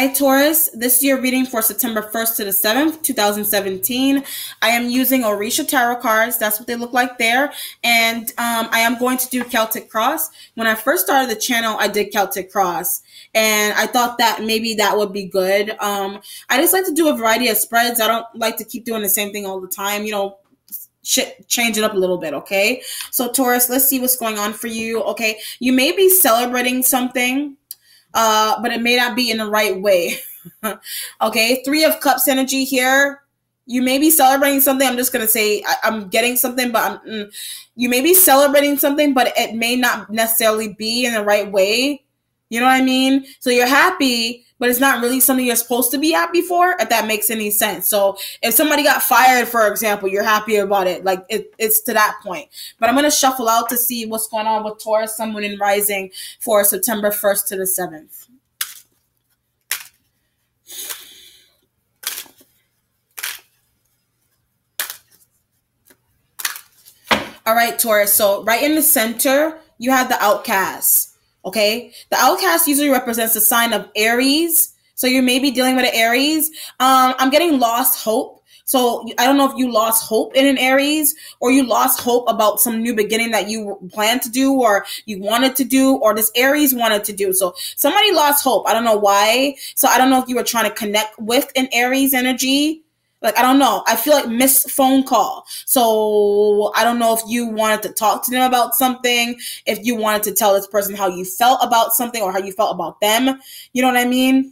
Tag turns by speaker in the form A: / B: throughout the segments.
A: Hi, Taurus. This is your reading for September 1st to the 7th, 2017. I am using Orisha Tarot cards. That's what they look like there. And I am going to do Celtic Cross. When I first started the channel, I did Celtic Cross. And I thought that maybe that would be good. I just like to do a variety of spreads. I don't like to keep doing the same thing all the time. You know, change it up a little bit, okay? So, Taurus, let's see what's going on for you, okay? You may be celebrating something, but it may not be in the right way. Okay, Three of Cups energy here. You may be celebrating something. I'm just going to say I'm getting something, but you may be celebrating something, but it may not necessarily be in the right way. You know what I mean? So you're happy, but it's not really something you're supposed to be happy for, if that makes any sense. So if somebody got fired, for example, you're happy about it. Like it's to that point. But I'm going to shuffle out to see what's going on with Taurus, Sun, Moon, and Rising for September 1st to the 7th. All right, Taurus. So right in the center, you have the Outcast. Okay, the Outcast usually represents the sign of Aries. So you may be dealing with an Aries. I'm getting lost hope. So I don't know if you lost hope in an Aries, or you lost hope about some new beginning that you planned to do, or you wanted to do, or this Aries wanted to do. So somebody lost hope. I don't know why. So I don't know if you were trying to connect with an Aries energy. Like, I don't know. I feel like missed phone call. So I don't know if you wanted to talk to them about something, if you wanted to tell this person how you felt about something or how you felt about them. You know what I mean?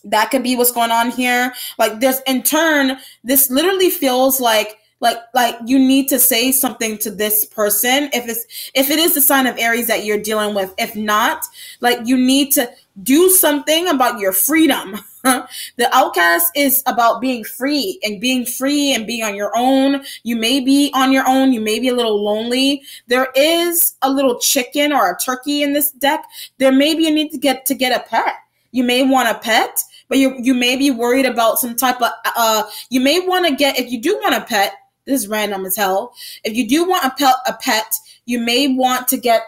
A: That could be what's going on here. Like, there's, in turn, this literally feels like you need to say something to this person if it is the sign of Aries that you're dealing with. If not, like, you need to do something about your freedom. The Outcast is about being free and being on your own. You may be on your own. You may be a little lonely. There is a little chicken or a turkey in this deck. There may be a need to get a pet. You may want a pet, but you may be worried about some type of, you may want to get, if you do want a pet, this is random as hell. If you do want a pet, you may want to get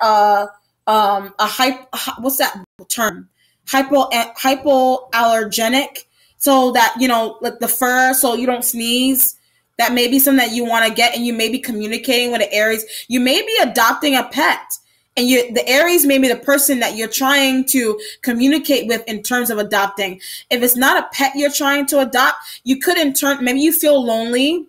A: what's that term? Hypoallergenic, so that, you know, like the fur, so you don't sneeze. That may be something that you want to get, and you may be communicating with the Aries. You may be adopting a pet, and the Aries may be the person that you're trying to communicate with in terms of adopting. If it's not a pet you're trying to adopt, you could in turn, maybe you feel lonely.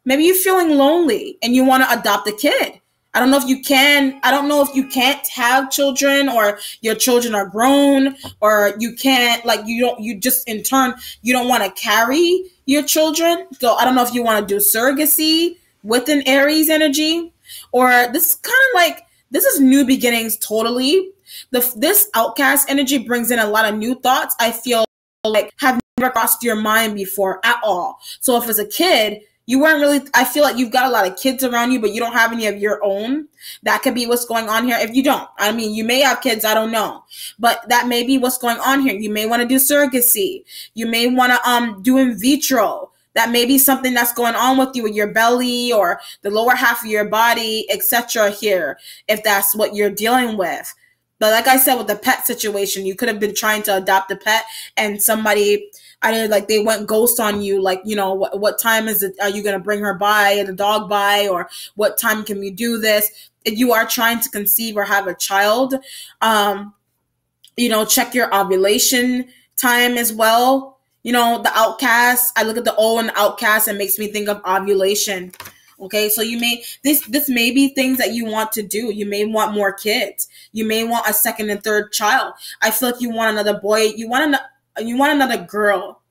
A: Maybe you're feeling lonely and you want to adopt a kid. I don't know if you can. I don't know if you can't have children, or your children are grown, or you can't, like, you just in turn, you don't want to carry your children. So I don't know if you want to do surrogacy with an Aries energy, or this is kind of like, this is new beginnings totally. This Outcast energy brings in a lot of new thoughts. I feel like have never crossed your mind before at all. So if it's a kid, you weren't really, I feel like you've got a lot of kids around you, but you don't have any of your own. That could be what's going on here. If you don't, I mean, you may have kids, I don't know. But that may be what's going on here. You may want to do surrogacy. You may want to do in vitro. That may be something that's going on with you, with your belly or the lower half of your body, etc. here, if that's what you're dealing with. But like I said, with the pet situation, you could have been trying to adopt a pet, and somebody, either like they went ghost on you, like, you know, what time is it? Are you going to bring her by, the dog by, or what time can we do this? If you are trying to conceive or have a child, you know, check your ovulation time as well. You know, the Outcast, I look at the O and the Outcast, and it makes me think of ovulation. Okay, so you may, this may be things that you want to do. You may want more kids. You may want a second and third child. I feel like you want another boy. You want another girl.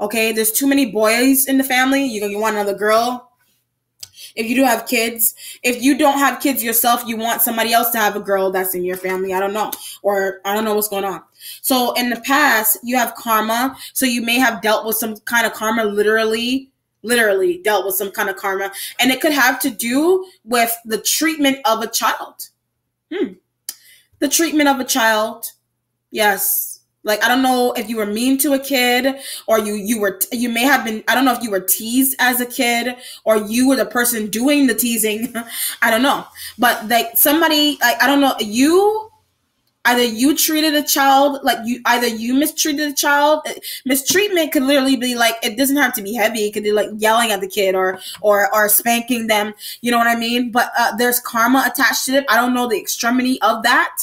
A: Okay, there's too many boys in the family. You want another girl. If you do have kids, if you don't have kids yourself, you want somebody else to have a girl that's in your family. I don't know. Or I don't know what's going on. So in the past, you have karma. So you may have dealt with some kind of karma, literally dealt with some kind of karma. And it could have to do with the treatment of a child. The treatment of a child. Yes. Like, I don't know if you were mean to a kid, or you may have been, I don't know if you were teased as a kid, or you were the person doing the teasing. I don't know. But like somebody, like, I don't know, you Either you treated a child like either you mistreated a child. Mistreatment could literally be like, it doesn't have to be heavy. It could be like yelling at the kid or spanking them. You know what I mean? But there's karma attached to it. I don't know the extremity of that.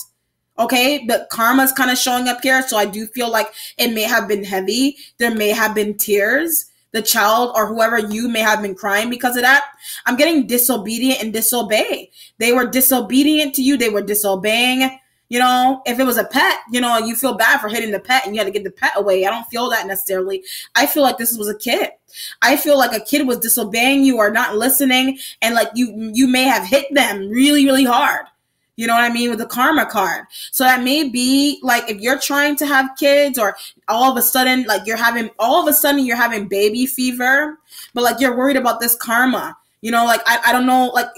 A: Okay, but karma's kind of showing up here, so I do feel like it may have been heavy. There may have been tears. The child or whoever you may have been crying because of that. I'm getting disobedient and disobey. They were disobedient to you. They were disobeying. You know, if it was a pet, you know, you feel bad for hitting the pet and you had to get the pet away. I don't feel that necessarily. I feel like this was a kid. I feel like a kid was disobeying you or not listening, and like you may have hit them really, really hard. You know what I mean? With the karma card. So that may be like if you're trying to have kids or all of a sudden you're having baby fever, but like you're worried about this karma. You know, like I don't know, like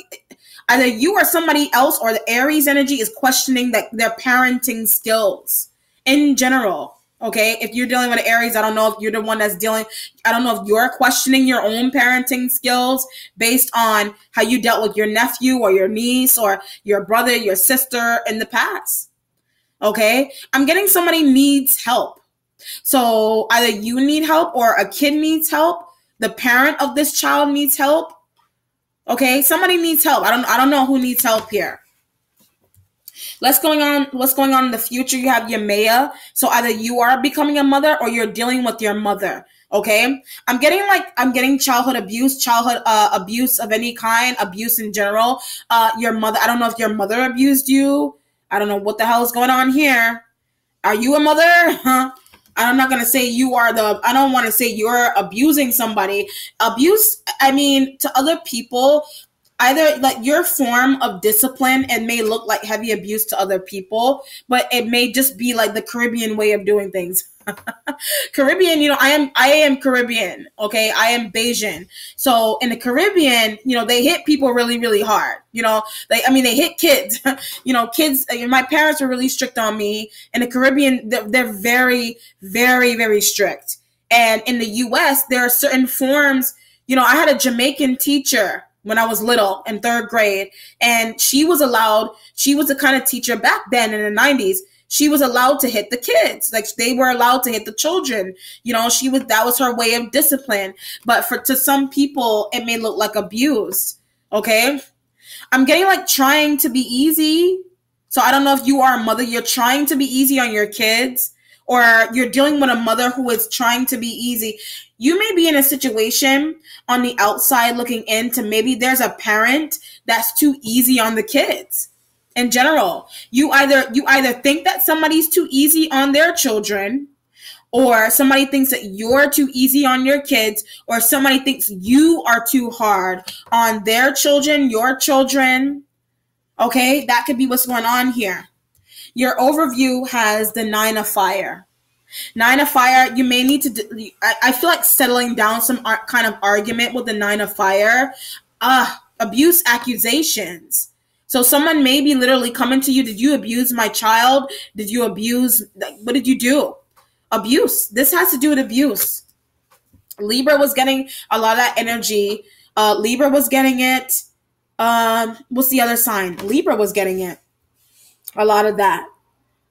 A: either you or somebody else or the Aries energy is questioning their parenting skills in general. Okay, if you're dealing with Aries, I don't know if you're the one that's I don't know if you're questioning your own parenting skills based on how you dealt with your nephew or your niece or your brother, your sister in the past. Okay, I'm getting somebody needs help. So either you need help or a kid needs help. The parent of this child needs help. Okay, somebody needs help. I don't know who needs help here. What's going on in the future? You have your Maya. So either you are becoming a mother or you're dealing with your mother. Okay. I'm getting childhood abuse of any kind, abuse in general. Your mother, I don't know if your mother abused you. I don't know what the hell is going on here. Are you a mother? Huh? I'm not going to say I don't want to say you're abusing somebody. Abuse, I mean, to other people, either like your form of discipline, and may look like heavy abuse to other people, but it may just be like the Caribbean way of doing things. Caribbean, you know, I am Caribbean. Okay. I am Bajan. So in the Caribbean, you know, they hit people really, really hard. You know, they hit kids, you know, kids. My parents were really strict on me. In the Caribbean, they're very, very, very strict. And in the US, there are certain forms, you know, I had a Jamaican teacher when I was little in 3rd grade, and she was the kind of teacher back then in the 90s. She was allowed to hit the kids. Like they were allowed to hit the children. You know, that was her way of discipline. But to some people, it may look like abuse. Okay. I'm getting like trying to be easy. So I don't know if you are a mother, you're trying to be easy on your kids, or you're dealing with a mother who is trying to be easy. You may be in a situation on the outside looking in to maybe there's a parent that's too easy on the kids. In general, you either think that somebody's too easy on their children, or somebody thinks that you're too easy on your kids, or somebody thinks you are too hard on their children, your children. Okay, that could be what's going on here. Your overview has the 9 of fire. 9 of fire, you may need to, I feel like settling down some kind of argument with the 9 of fire. Abuse accusations. So someone may be literally coming to you. Did you abuse my child? Did you abuse, what did you do? Abuse. This has to do with abuse. Libra was getting a lot of that energy. Libra was getting it. What's the other sign? Libra was getting it. A lot of that.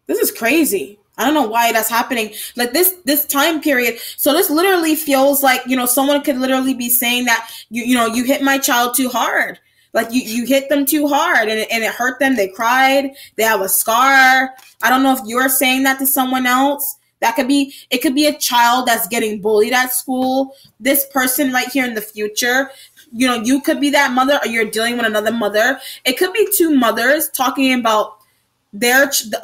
A: This is crazy. I don't know why that's happening. Like this time period. So this literally feels like, you know, someone could literally be saying that, you hit my child too hard. Like you hit them too hard and it hurt them. They cried. They have a scar. I don't know if you're saying that to someone else. It could be a child that's getting bullied at school. This person right here in the future, you know, you could be that mother, or you're dealing with another mother. It could be two mothers talking about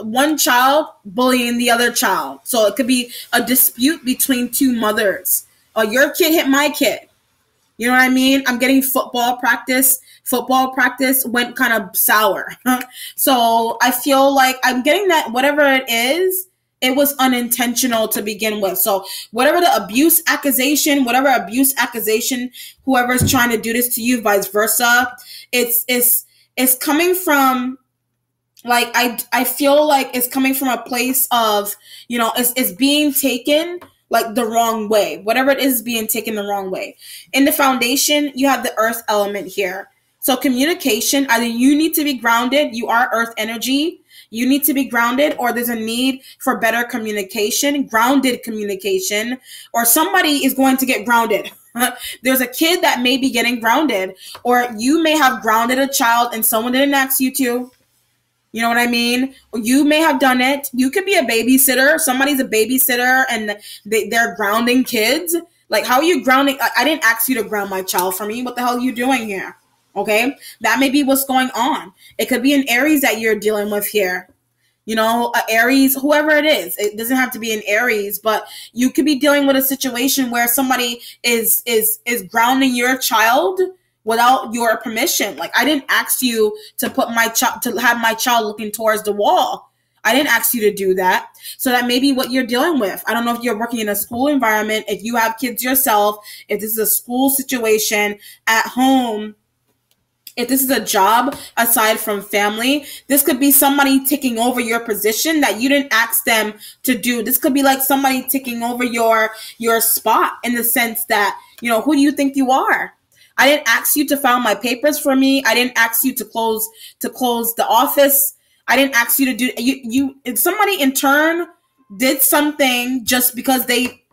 A: one child bullying the other child. So it could be a dispute between two mothers. Your kid hit my kid. You know what I mean? I'm getting football practice. Football practice went kind of sour. So I feel like I'm getting that whatever it is, it was unintentional to begin with. So whatever the abuse accusation, whoever's trying to do this to you, vice versa, it's coming from, like, I feel like it's coming from a place of, you know, it's being taken like the wrong way. Whatever it is being taken the wrong way. In the foundation, you have the earth element here. So communication, either you need to be grounded, you are earth energy. You need to be grounded, or there's a need for better communication, grounded communication, or somebody is going to get grounded. There's a kid that may be getting grounded, or you may have grounded a child and someone didn't ask you to. You know what I mean? You may have done it. You could be a babysitter. Somebody's a babysitter and they're grounding kids. Like, how are you grounding? I didn't ask you to ground my child for me. What the hell are you doing here? Okay? That may be what's going on. It could be an Aries that you're dealing with here. You know, Aries, whoever it is. It doesn't have to be an Aries, but you could be dealing with a situation where somebody is grounding your child without your permission. Like, I didn't ask you to put my child, to have my child looking towards the wall. I didn't ask you to do that. So that may be what you're dealing with. I don't know if you're working in a school environment, if you have kids yourself, if this is a school situation at home, if this is a job aside from family. This could be somebody taking over your position that you didn't ask them to do. This could be like somebody taking over your spot, in the sense that, you know, who do you think you are? I didn't ask you to file my papers for me. I didn't ask you to close the office. I didn't ask you to do you. If somebody in turn did something just because they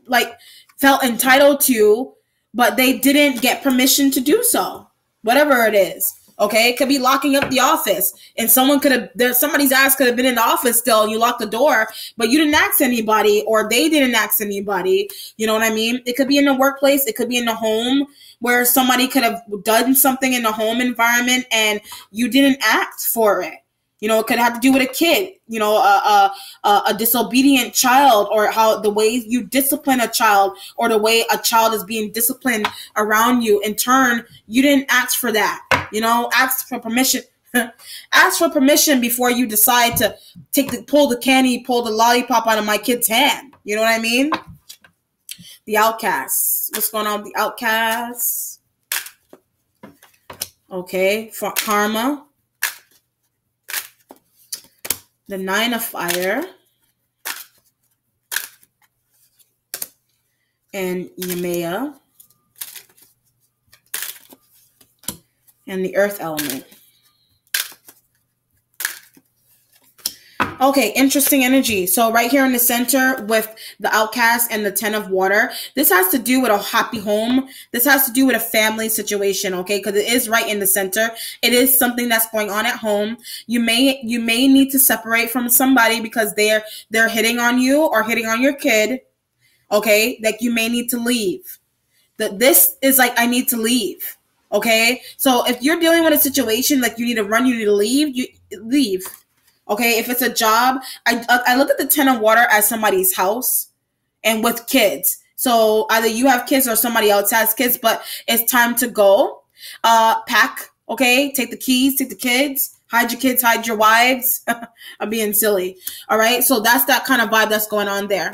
A: like felt entitled to, but they didn't get permission to do so. Whatever it is. Okay, it could be locking up the office, and somebody's ass could have been in the office still, and you locked the door, but you didn't ask anybody, or they didn't ask anybody. You know what I mean? It could be in the workplace, it could be in the home, where somebody could have done something in the home environment and you didn't ask for it. You know, it could have to do with a kid, you know, a disobedient child, or how the way you discipline a child, or the way a child is being disciplined around you. In turn, you didn't ask for that. You know, ask for permission. Ask for permission before you decide to pull the lollipop out of my kid's hand. You know what I mean? The outcasts. What's going on with the outcasts? Okay, for karma. The 9 of fire. And Yemaya. And the earth element. Okay, interesting energy. So right here in the center with the outcast and the 10 of water, this has to do with a happy home. This has to do with a family situation, okay? Because it is right in the center. It is something that's going on at home. You may need to separate from somebody because they're hitting on you or hitting on your kid, okay? Like, you may need to leave. This is like, I need to leave. Okay, so if you're dealing with a situation like you need to run, you need to leave, you leave. Okay, if it's a job, I look at the 10 of water as somebody's house and with kids. So either you have kids or somebody else has kids, but it's time to go. Pack, okay, take the keys, take the kids, hide your kids, hide your wives. I'm being silly. All right, so that's that kind of vibe that's going on there.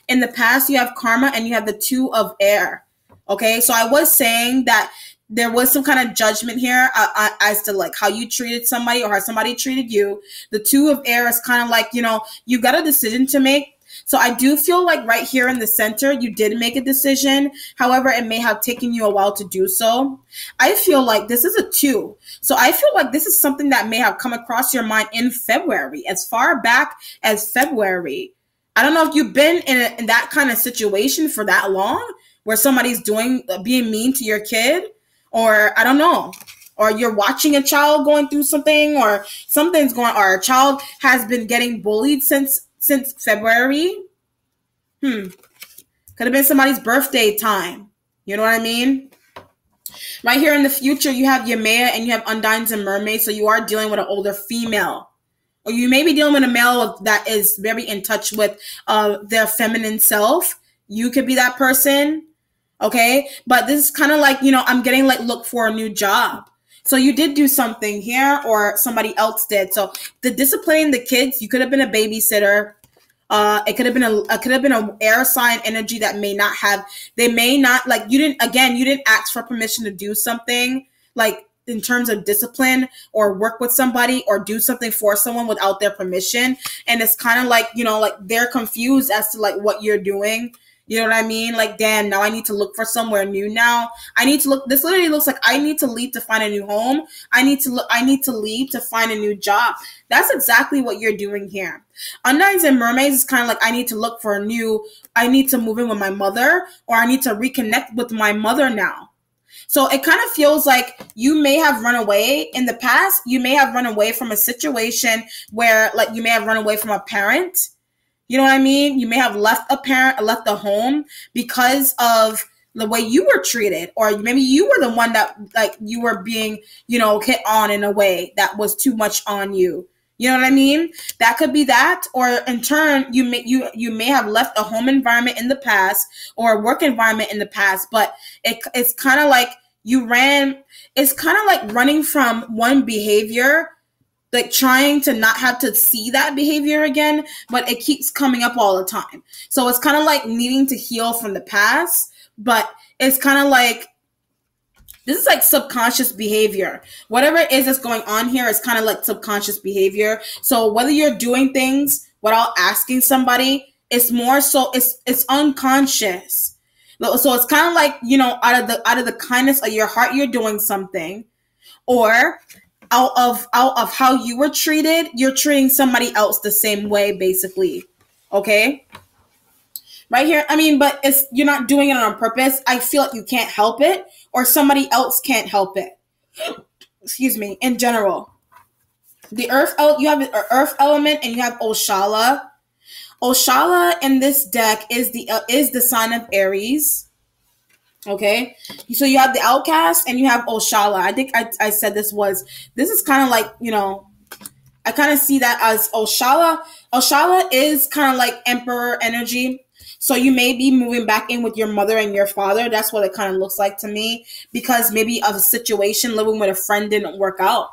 A: In the past, you have karma and you have the 2 of air. Okay, so I was saying that there was some kind of judgment here as to like how you treated somebody or how somebody treated you. The 2 of air is kind of like, you know, you got a decision to make. So I do feel like right here in the center, you did make a decision. However, it may have taken you a while to do so. I feel like this is a 2. So I feel like this is something that may have come across your mind in February, as far back as February. I don't know if you've been in that kind of situation for that long, where somebody's being mean to your kid. Or I don't know, or you're watching a child going through something, or something's going, or a child has been getting bullied since February. Could have been somebody's birthday time. You know what I mean? Right here in the future, you have Yemaya and you have Undines and Mermaids. So you are dealing with an older female. Or you may be dealing with a male that is very in touch with their feminine self. You could be that person. Okay, but this is kind of like, you know, I'm getting like, look for a new job. So you did do something here, or somebody else did. So the disciplining the kids, you could have been a babysitter. It could have been an air sign energy that they may not like, you didn't ask for permission to do something like in terms of discipline or work with somebody or do something for someone without their permission. And it's kind of like, you know, like they're confused as to like what you're doing. You know what I mean? Like, damn, now I need to look for somewhere new now. I need to look, this literally looks like I need to leave to find a new home. I need to leave to find a new job. That's exactly what you're doing here. Undines and Mermaids is kind of like, I need to look for I need to move in with my mother, or I need to reconnect with my mother now. So it kind of feels like you may have run away in the past. You may have run away from a situation where, like, you may have run away from a parent. You know what I mean? You may have left a parent, left a home because of the way you were treated, or maybe you were the one that, like, you were being, hit on in a way that was too much on you. You know what I mean? That could be that, or in turn, you may have left a home environment in the past or a work environment in the past, but it's kind of like it's kind of like running from one behavior, like trying to not have to see that behavior again, but it keeps coming up all the time. So it's kind of like needing to heal from the past, but it's kind of like, this is like subconscious behavior. Whatever it is that's going on here is kind of like subconscious behavior. So whether you're doing things without asking somebody, it's more so it's unconscious. So it's kind of like, out of the kindness of your heart, you're doing something, or out of how you were treated, you're treating somebody else the same way, basically. Okay? Right here, I mean, but you're not doing it on purpose. I feel like you can't help it, or somebody else can't help it. Excuse me, in general. The earth, you have an earth element, and you have Oshala. Oshala in this deck is the sign of Aries. Okay, so you have the outcast and you have Oshala. I think I said this is kind of like, I kind of see that as Oshala. Oshala is kind of like emperor energy. So you may be moving back in with your mother and your father. That's what it kind of looks like to me, because maybe of a situation, living with a friend didn't work out,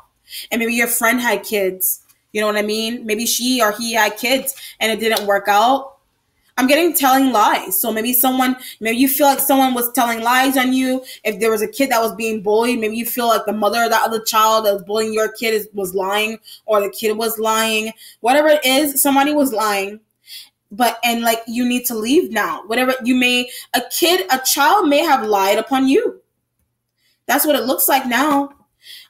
A: and maybe your friend had kids. You know what I mean? Maybe she or he had kids and it didn't work out. I'm getting telling lies. So maybe you feel like someone was telling lies on you. If there was a kid that was being bullied, maybe you feel like the mother of that other child that was bullying your kid was lying, or the kid was lying. Whatever it is, somebody was lying. And like, you need to leave now. Whatever a child may have lied upon you. That's what it looks like now.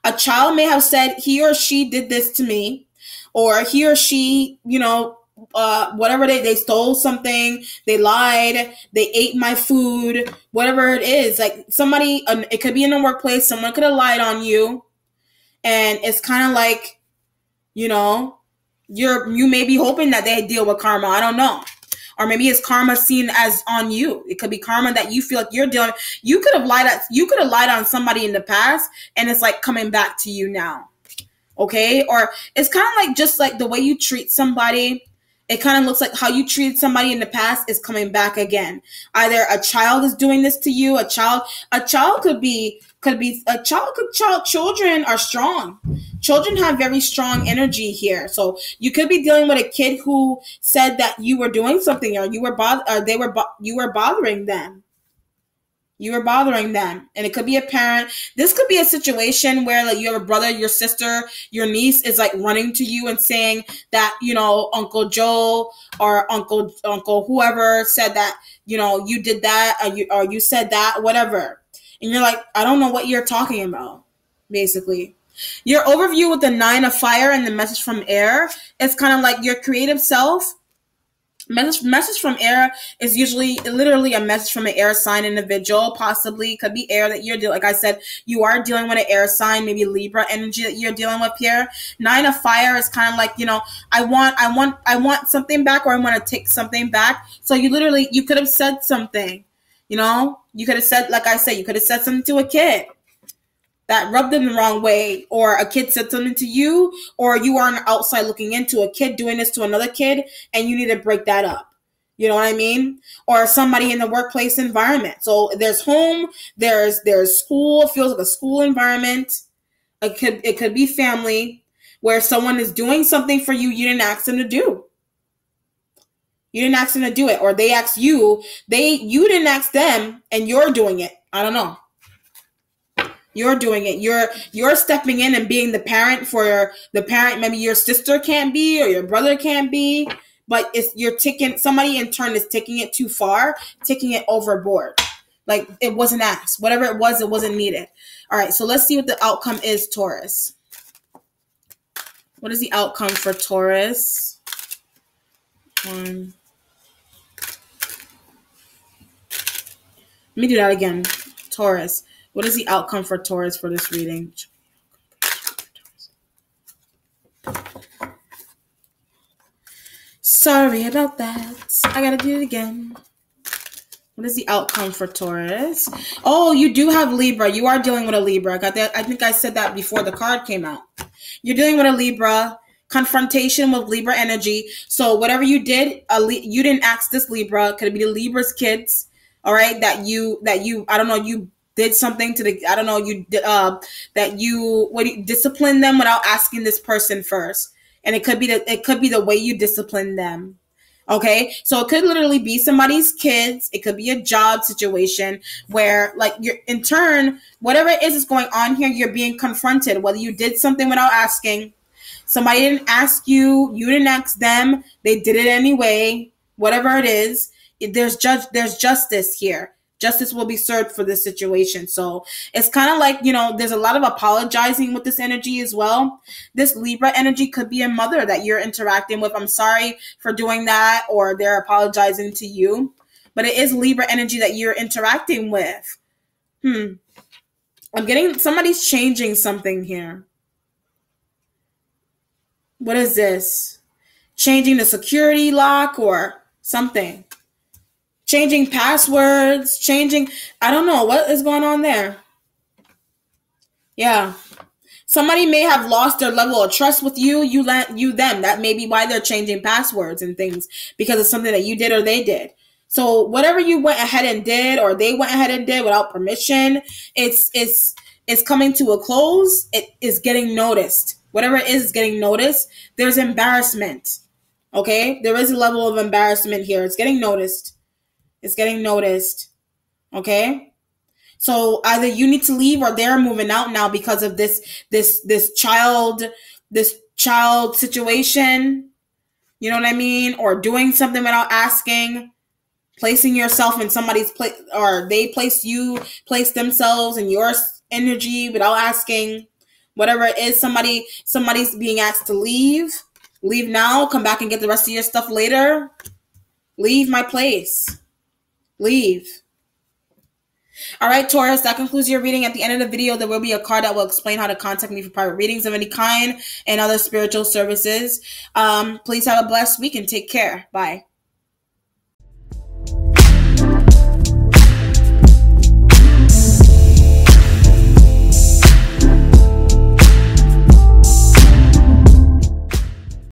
A: A child may have said he or she did this to me, or he or she, whatever they stole something, they lied, they ate my food, whatever it is. Like, somebody, it could be in the workplace, someone could have lied on you, and it's kind of like, you may be hoping that they deal with karma. I don't know. Or maybe it's karma seen as on you. It could be karma that you feel like you're dealing. You could have lied on somebody in the past, and it's like coming back to you now. Okay? Or it's kind of like, just like the way you treat somebody, it kind of looks like how you treated somebody in the past is coming back again. Either a child is doing this to you, children are strong. Children have very strong energy here. So you could be dealing with a kid who said that you were doing something, or you were bothering them. You were bothering them. And it could be a parent. This could be a situation where, like, you have a brother, your sister, your niece is like running to you and saying that, Uncle Joe or Uncle whoever said that, you did that, or you said that, whatever. And you're like, I don't know what you're talking about, basically. Your overview with the 9 of fire and the message from air is kind of like your creative self. Message from air is usually literally a message from an air sign individual, possibly could be air that you're dealing. Like I said, you are dealing with an air sign, maybe Libra energy that you're dealing with here. 9 of fire is kind of like, I want something back, or I want to take something back. So you could have said something, you could have said, like I said, you could have said something to a kid that rubbed them the wrong way, or a kid said something to you, or you are on the outside looking into a kid doing this to another kid, and you need to break that up. You know what I mean? Or somebody in the workplace environment. So there's home, there's school. It feels like a school environment. It could be family, where someone is doing something for you didn't ask them to do. You didn't ask them to do it, or they asked you. You didn't ask them, and you're doing it. I don't know. You're doing it. You're stepping in and being the parent for the parent. Maybe your sister can't be, or your brother can't be, but you're taking, somebody in turn is taking it too far, taking it overboard. Like it wasn't asked. Whatever it wasn't needed. All right, so let's see what the outcome is, Taurus. What is the outcome for Taurus? Let me do that again. Taurus. What is the outcome for Taurus for this reading? Sorry about that. I gotta do it again. What is the outcome for Taurus? Oh, you do have Libra. You are dealing with a Libra. I got that. I think I said that before the card came out. You're dealing with a Libra. Confrontation with Libra energy. So whatever you did, you didn't ask this Libra. Could it be the Libra's kids? All right, that you I don't know, you did something to the, I don't know, you that you discipline them without asking this person first, and it could be the way you discipline them. Okay, so it could literally be somebody's kids. It could be a job situation where, like, you're in turn, whatever it is going on here, you're being confronted. Whether you did something without asking, somebody didn't ask you, you didn't ask them, they did it anyway. Whatever it is, there's justice here. Justice will be served for this situation. So it's kind of like, there's a lot of apologizing with this energy as well. This Libra energy could be a mother that you're interacting with. I'm sorry for doing that, or they're apologizing to you. But it is Libra energy that you're interacting with. I'm getting, somebody's changing something here. What is this? Changing the security lock or something. Changing passwords, I don't know what is going on there. Yeah. Somebody may have lost their level of trust with you, them. That may be why they're changing passwords and things, because of something that you did or they did. So whatever you went ahead and did, or they went ahead and did without permission, it's coming to a close. It is getting noticed. Whatever it is getting noticed. There's embarrassment. Okay? There is a level of embarrassment here. It's getting noticed. It's getting noticed. Okay? So either you need to leave or they're moving out now because of this child situation. You know what I mean? Or doing something without asking, placing yourself in somebody's place, or they place themselves in your energy without asking. Whatever it is, somebody's being asked to leave. Leave now, come back and get the rest of your stuff later. Leave my place. Leave. All right, Taurus, that concludes your reading. At the end of the video, there will be a card that will explain how to contact me for private readings of any kind and other spiritual services. Please have a blessed week and take care. Bye.